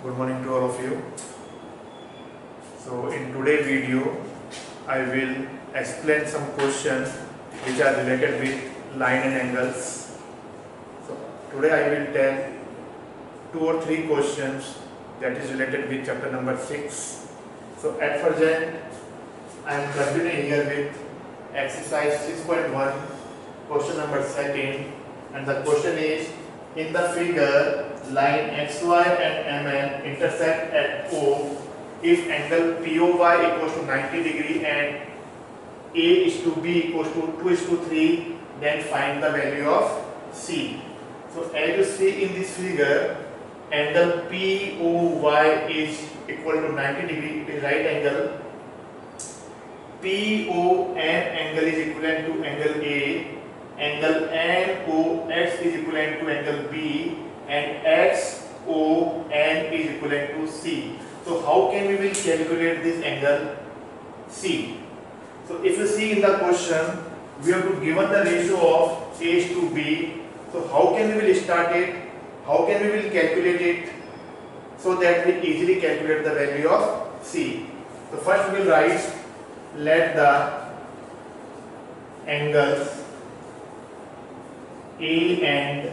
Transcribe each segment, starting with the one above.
Good morning to all of you. So in today's video, I will explain some questions which are related with line and angles. So today I will tell 2 or 3 questions that is related with chapter number 6. So at present, I am continuing here with exercise 6.1, question number 2, and the question is, in the figure, line XY and MN intersect at O if angle POY equals to 90 degree and A is to B equals to 2:3, then find the value of C. So as you see in this figure, angle POY is equal to 90 degree, it is right angle. PON angle is equivalent to angle A, angle NOX is equivalent to angle B, and XON is equivalent to C. So how can we will calculate this angle C? So if you see in the question, we have to given the ratio of A is to B. So how can we will start it? How can we will calculate it so that we easily calculate the value of C? So first we will write, let the angles A and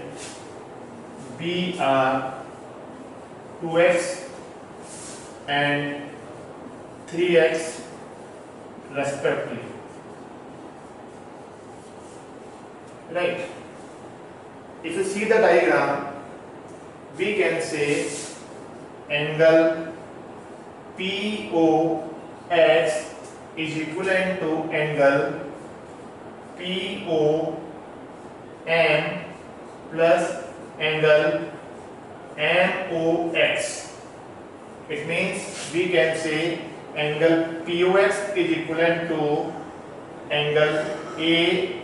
B are 2x and 3x respectively. Right. If you see the diagram, we can say angle POX is equivalent to angle POM plus angle MOX. It means we can say angle POX is equivalent to angle A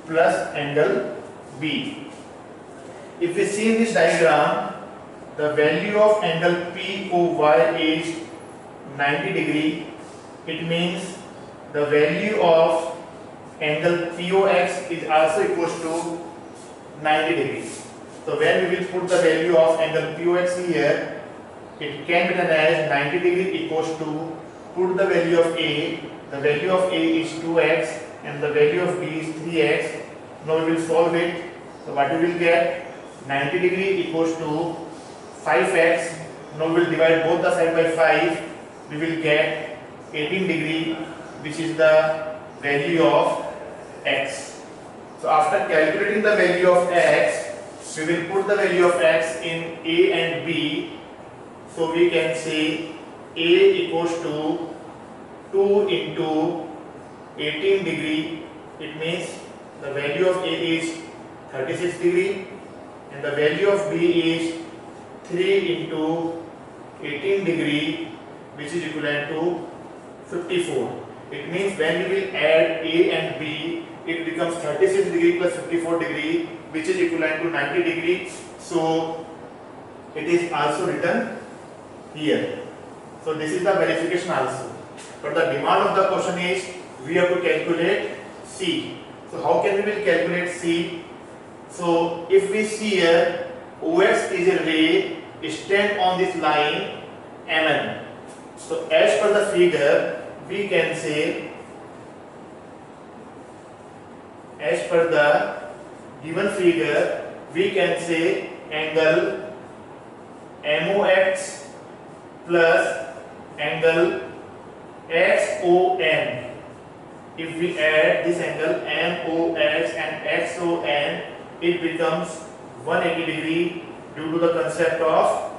plus angle B. If we see in this diagram, the value of angle POY is 90 degree. It means the value of angle POX is also equals to 90 degrees. So when we will put the value of angle POX here, it can be done as 90 degree equals to, put the value of A, the value of A is 2x and the value of B is 3x. Now we will solve it. So what we will get, 90 degree equals to 5x. Now we will divide both the side by 5. We will get 18 degree, which is the value of x. So after calculating the value of x, we will put the value of x in A and B. So we can say A equals to 2 into 18 degree. It means the value of A is 36 degree and the value of B is 3 into 18 degree, which is equivalent to 54. It means when we will add A and B, it becomes 36 degree plus 54 degree, which is equivalent to 90 degree. So it is also written here. So this is the verification also. But the demand of the question is we have to calculate C. So how can we will calculate C? So if we see here, OX is a ray stand on this line MN. So as per the figure, we can say, as per the given figure, we can say angle MOX plus angle XON. If we add this angle MOX and XON, it becomes 180 degree due to the concept of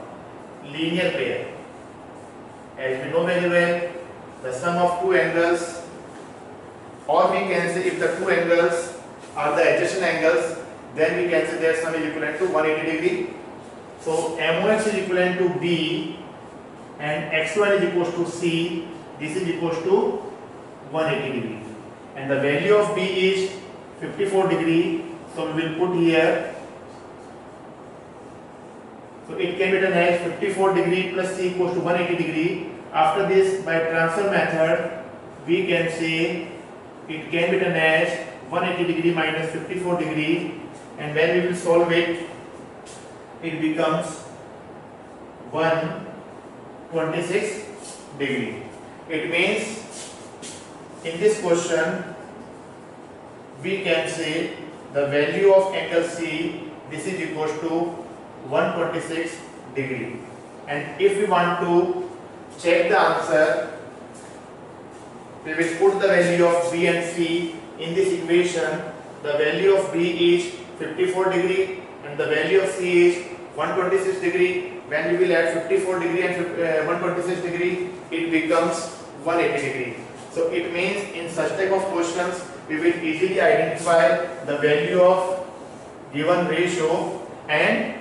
linear pair. As we know very well, the sum of two angles, or we can say if the two angles are the adjacent angles, then we can say their sum is equivalent to 180 degree. So MOX is equivalent to B and XON is equals to C. This is equals to 180 degree. And the value of B is 54 degree. So we will put here. So it can be done as 54 degree plus C equals to 180 degree. After this, by transfer method, we can say it can be done as 180 degree minus 54 degree, and when we will solve it, it becomes 126 degree. It means in this question we can say the value of angle C, this is equals to 126 degree. And if we want to check the answer, we will put the value of B and C in this equation. The value of B is 54 degree and the value of C is 126 degree. When we will add 54 degree and 126 degree, it becomes 180 degree. So it means in such type of questions, we will easily identify the value of given ratio and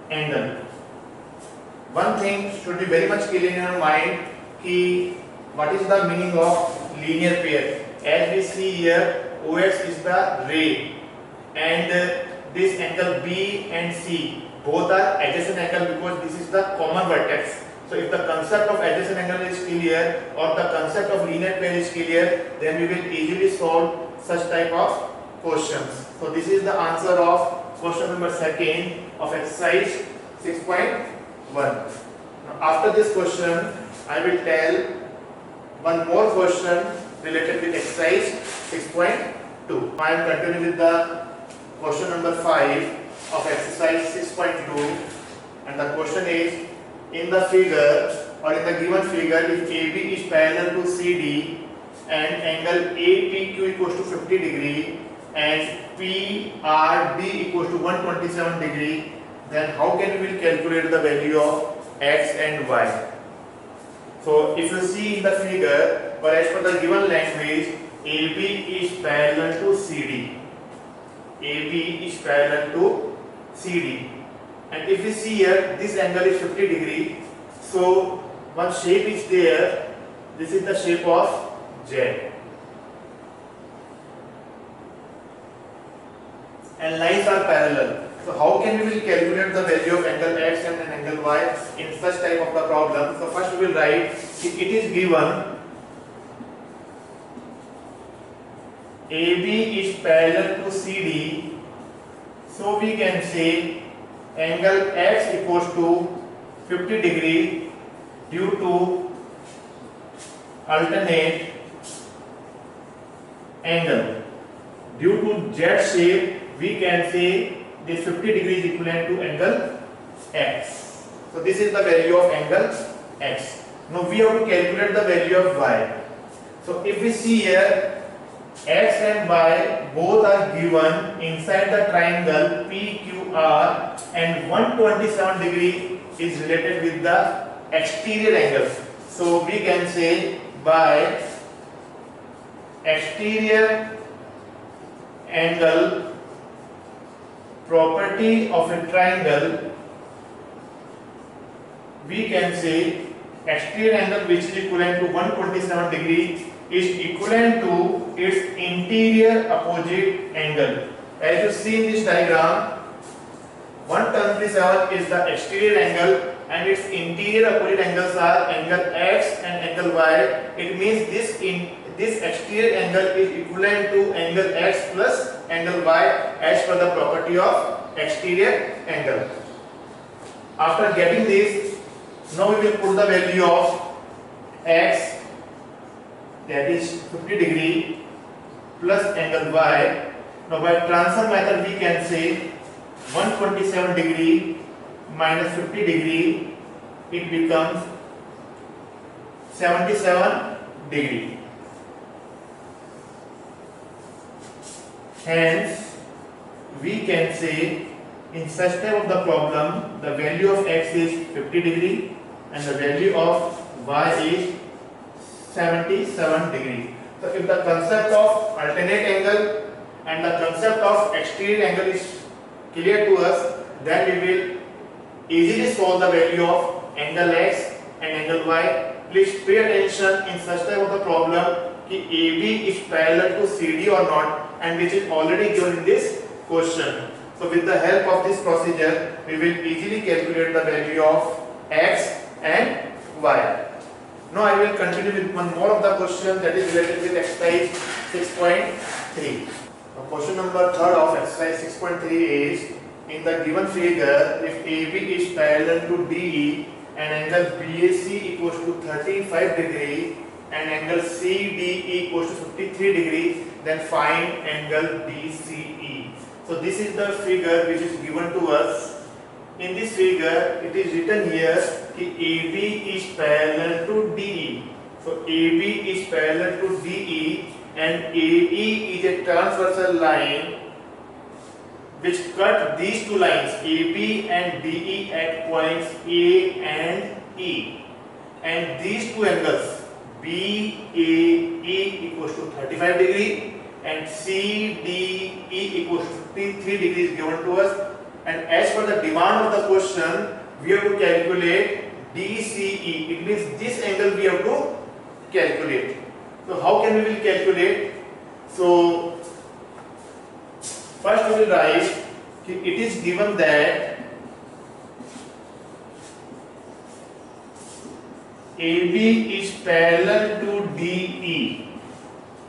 angle. One thing should be very clear in your mind, what is the meaning of linear pair. As we see here, OX is the ray and this angle B and C both are adjacent angle because this is the common vertex. So if the concept of adjacent angle is clear or the concept of linear pair is clear, then we will easily solve such type of questions. So this is the answer of question number 2 of exercise 6.1. Now after this question, I will tell one more question related with exercise 6.2. I am continuing with the question number 5 of exercise 6.2, and the question is, in the figure or in the given figure, if AB is parallel to CD and angle APQ equals to 50 degree and PRD equals to 127 degree, then how can we calculate the value of X and Y? So if you see in the figure, or as per the given language, AB is parallel to CD. AB is parallel to CD. And if we see here, this angle is 50 degree. So one shape is there. This is the shape of Z. And lines are parallel. So how can we calculate the value of angle X and angle Y in such type of the problem? So first we will write, it is given AB is parallel to CD. So we can say angle X equals to 50 degree due to alternate angle. Due to Z shape, we can say this 50 degree is equivalent to angle X. So this is the value of angle X. Now we have to calculate the value of Y. So if we see here, X and Y both are given inside the triangle PQR and 127 degree is related with the exterior angle. So we can say by exterior angle property of a triangle, we can say exterior angle which is equivalent to 127 degree is equivalent to its interior opposite angle. As you see in this diagram, 127 is the exterior angle and its interior opposite angles are angle X and angle Y. It means this exterior angle is equivalent to angle X plus angle Y as per the property of exterior angle. After getting this, now we will put the value of X, that is 50 degree, plus angle Y. Now by transfer method we can say 127 degree minus 50 degree, it becomes 77 degree. Hence we can say in such type of the problem, the value of X is 50 degree and the value of Y is 77 degree. So if the concept of alternate angle and the concept of exterior angle is clear to us, then we will easily solve the value of angle X and angle Y. Please pay attention in such type of the problem कि AB is parallel to CD or not, and which is already given in this question. So with the help of this procedure, we will easily calculate the value of X and Y. Now I will continue with one more of the question that is related with exercise 6.3. Question number 3 of exercise 6.3 is, in the given figure, if AB is parallel to DE and angle BAC equals to 35 degree and angle CDE equals to 53 degree, then find angle DCE. So this is the figure which is given to us. In this figure, it is written here that AB is parallel to DE. So AB is parallel to DE and AE is a transversal line which cut these two lines AB and DE at points A and E. And these two angles BAE equals to 35 degree and CDE equals to 53 degrees given to us. And as per the demand of the question, we have to calculate DCE. It means this angle we have to calculate. So how can we will calculate? So first we will write it is given that AB is parallel to DE.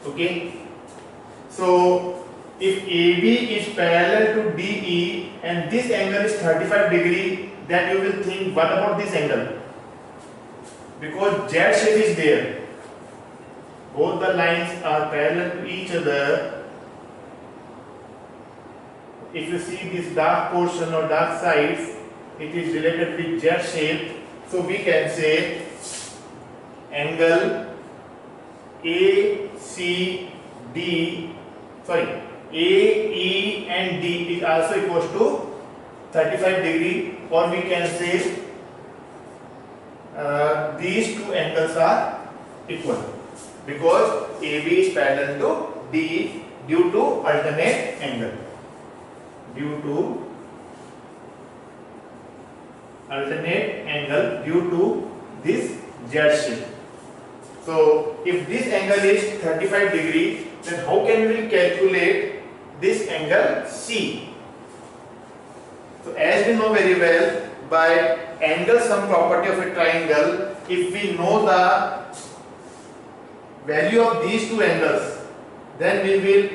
Okay. So if AB is parallel to DE and this angle is 35 degree, then you will think, what about this angle? Because Z shape is there. Both the lines are parallel to each other. If you see this dark portion or dark sides, it is related with Z shape. So we can say angle ACD, AE and D is also equals to 35 degree, or we can say these two angles are equal because AB is parallel to DE due to alternate angle. Due to this Z shape. So if this angle is 35 degree, then how can we calculate this angle C? So as we know very well, by angle sum property of a triangle, if we know the value of these two angles, then we will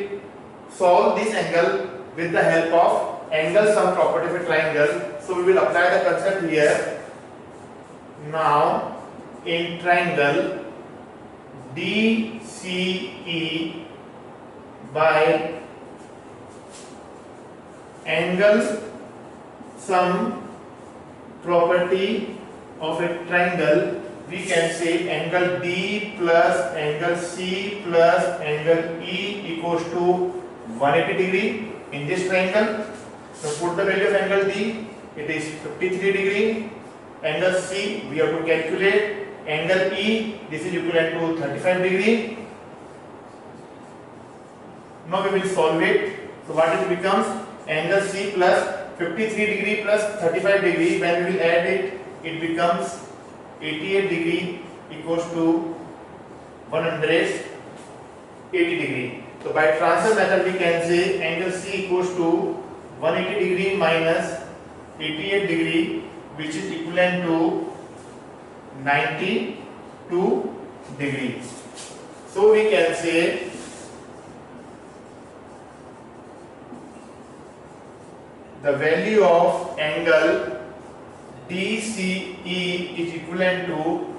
solve this angle with the help of angle sum property of a triangle. So we will apply the concept here. Now in triangle DCE by angle sum property of a triangle, we can say angle D plus angle C plus angle E equals to 180 degree in this triangle. So put the value of angle D, it is 53 degree. Angle C we have to calculate. Angle E, this is equivalent to 35 degree. Now we will solve it. So what it becomes? Angle C plus 53 degree plus 35 degree. When we will add it, it becomes 88 degree equals to 180 degree. So by transfer method we can say angle C equals to 180 degree minus 88 degree, which is equivalent to 92 degrees. So we can say the value of angle DCE is equivalent to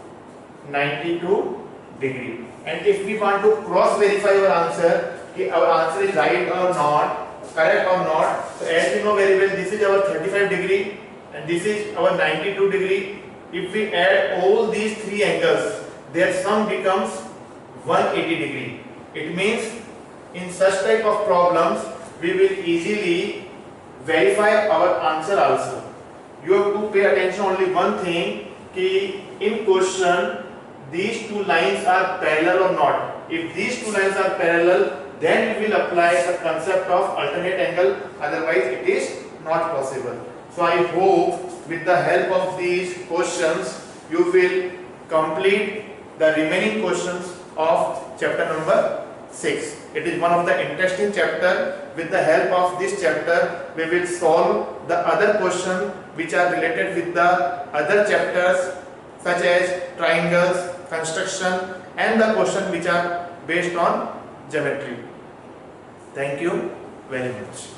92 degree. And if we want to cross verify our answer, our answer is right or not, correct or not, so as we know very well, this is our 35 degree and this is our 92 degree. If we add all these three angles, their sum becomes 180 degree. It means in such type of problems, we will easily verify our answer also. You have to pay attention only one thing, कि in question these two lines are parallel or not. If these two lines are parallel, then we will apply the concept of alternate angle, otherwise it is not possible. So I hope with the help of these questions you will complete the remaining questions of chapter number 6. It is one of the interesting chapter. With the help of this chapter we will solve the other questions which are related with the other chapters such as triangles, construction and the questions which are based on geometry. Thank you very much.